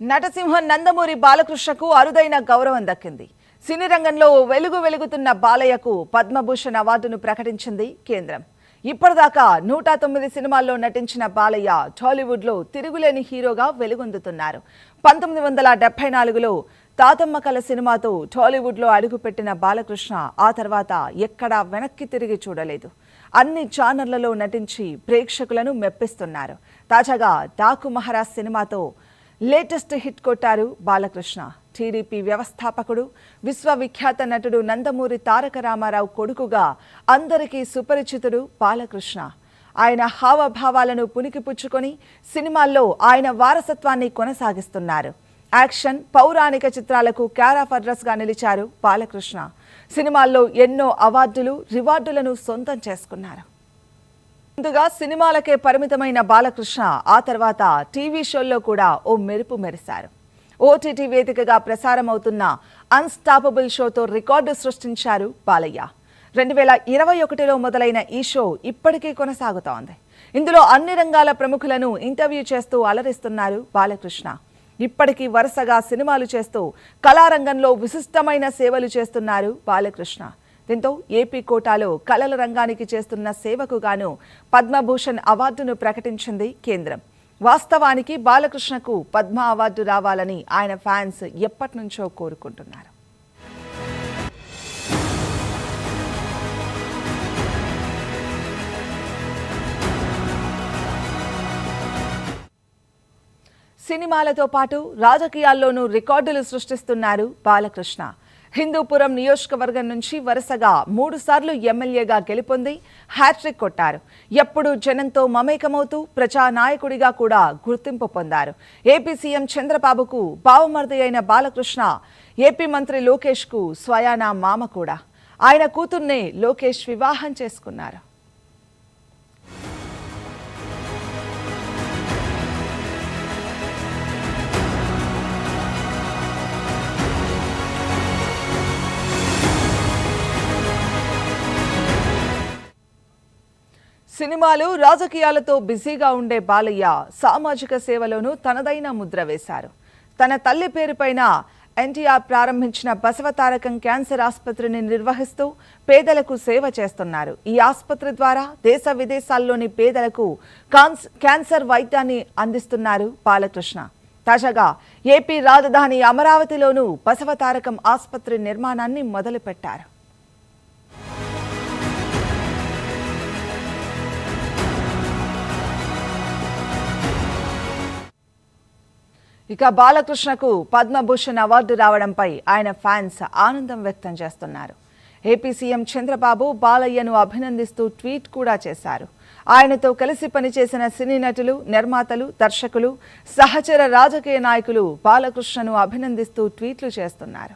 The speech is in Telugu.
నటసింహం నందమూరి బాలకృష్ణకు అరుదైన గౌరవం దక్కింది. సినీ రంగంలో వెలుగుతున్న బాలయ్యకు పద్మభూషణ్ అవార్డును ప్రకటించింది కేంద్రం. ఇప్పటిదాకా 109 సినిమాల్లో నటించిన బాలయ్య టాలీవుడ్లో తిరుగులేని హీరోగా వెలుగొందుతున్నారు. 1974లో తాతమ్మ కల సినిమాతో టాలీవుడ్లో అడుగుపెట్టిన బాలకృష్ణ ఆ తర్వాత ఎక్కడా వెనక్కి తిరిగి చూడలేదు. అన్ని జానర్లలో నటించి ప్రేక్షకులను మెప్పిస్తున్నారు. తాజాగా డాకు మహారాజ్ సినిమాతో లేటెస్ట్ హిట్ కొట్టారు బాలకృష్ణ. టీడీపీ వ్యవస్థాపకుడు, విశ్వవిఖ్యాత నటుడు నందమూరి తారక రామారావు కొడుకుగా అందరికీ సుపరిచితుడు బాలకృష్ణ. ఆయన హావభావాలను పుణికిపుచ్చుకొని సినిమాల్లో ఆయన వారసత్వాన్ని కొనసాగిస్తున్నారు. యాక్షన్, పౌరాణిక చిత్రాలకు కేర్ ఆఫ్ అడ్రస్ గా నిలిచారు బాలకృష్ణ. సినిమాల్లో ఎన్నో అవార్డులు, రివార్డులను సొంతం చేసుకున్నారు. ముందుగా సినిమాలకే పరిమితమైన బాలకృష్ణ ఆ తర్వాత టీవీ షోల్లో కూడా ఓ మెరుపు మెరిశారు. ఓటీటీ వేదికగా ప్రసారమవుతున్న అన్స్టాపబుల్ షోతో రికార్డు సృష్టించారు బాలయ్య. 2021లో మొదలైన ఈ షో ఇప్పటికీ కొనసాగుతోంది. ఇందులో అన్ని రంగాల ప్రముఖులను ఇంటర్వ్యూ చేస్తూ అలరిస్తున్నారు బాలకృష్ణ. ఇప్పటికీ వరుసగా సినిమాలు చేస్తూ కళారంగంలో విశిష్టమైన సేవలు చేస్తున్నారు బాలకృష్ణ. దీంతో ఏపీ కోటాలో కళల రంగానికి చేస్తున్న సేవకు గాను పద్మభూషణ్ అవార్డును ప్రకటించింది కేంద్రం. వాస్తవానికి బాలకృష్ణకు పద్మ అవార్డు రావాలని ఆయన ఫ్యాన్స్ ఎప్పటి నుంచో కోరుకుంటున్నారు. సినిమాలతో పాటు రాజకీయాల్లోనూ రికార్డులు సృష్టిస్తున్నారు బాలకృష్ణ. హిందూపురం నియోజకవర్గం నుంచి వరుసగా 3 సార్లు ఎమ్మెల్యేగా గెలుపొంది హ్యాట్రిక్ కొట్టారు. ఎప్పుడూ జనంతో మమేకమవుతూ ప్రజానాయకుడిగా కూడా గుర్తింపు పొందారు. ఏపీ సీఎం చంద్రబాబుకు బావమరిది అయిన బాలకృష్ణ ఏపీ మంత్రి లోకేష్కు స్వయానా మామ కూడా. ఆయన కూతుర్నే లోకేష్ వివాహం చేసుకున్నారు. సినిమాలు, రాజకీయాలతో బిజీగా ఉండే బాలయ్య సామాజిక సేవలోనూ తనదైన ముద్ర వేశారు. తన తల్లి పేరుపైన ఎన్టీఆర్ ప్రారంభించిన బసవతారకం క్యాన్సర్ ఆసుపత్రిని నిర్వహిస్తూ పేదలకు సేవ చేస్తున్నారు. ఈ ఆసుపత్రి ద్వారా దేశ విదేశాల్లోని పేదలకు క్యాన్సర్ వైద్యాన్ని అందిస్తున్నారు బాలకృష్ణ. తాజాగా ఏపీ రాజధాని అమరావతిలోనూ బసవతారకం ఆసుపత్రి నిర్మాణాన్ని మొదలుపెట్టారు. ఇక బాలకృష్ణకు పద్మభూషణ్ అవార్డు రావడంపై ఆయన ఫ్యాన్స్ ఆనందం వ్యక్తం చేస్తున్నారు. ఏపీ సీఎం చంద్రబాబు బాలయ్యను అభినందిస్తూ ట్వీట్ కూడా చేశారు. ఆయనతో కలిసి పనిచేసిన సినీ నటులు, నిర్మాతలు, దర్శకులు, సహచర రాజకీయ నాయకులు బాలకృష్ణను అభినందిస్తూ ట్వీట్లు చేస్తున్నారు.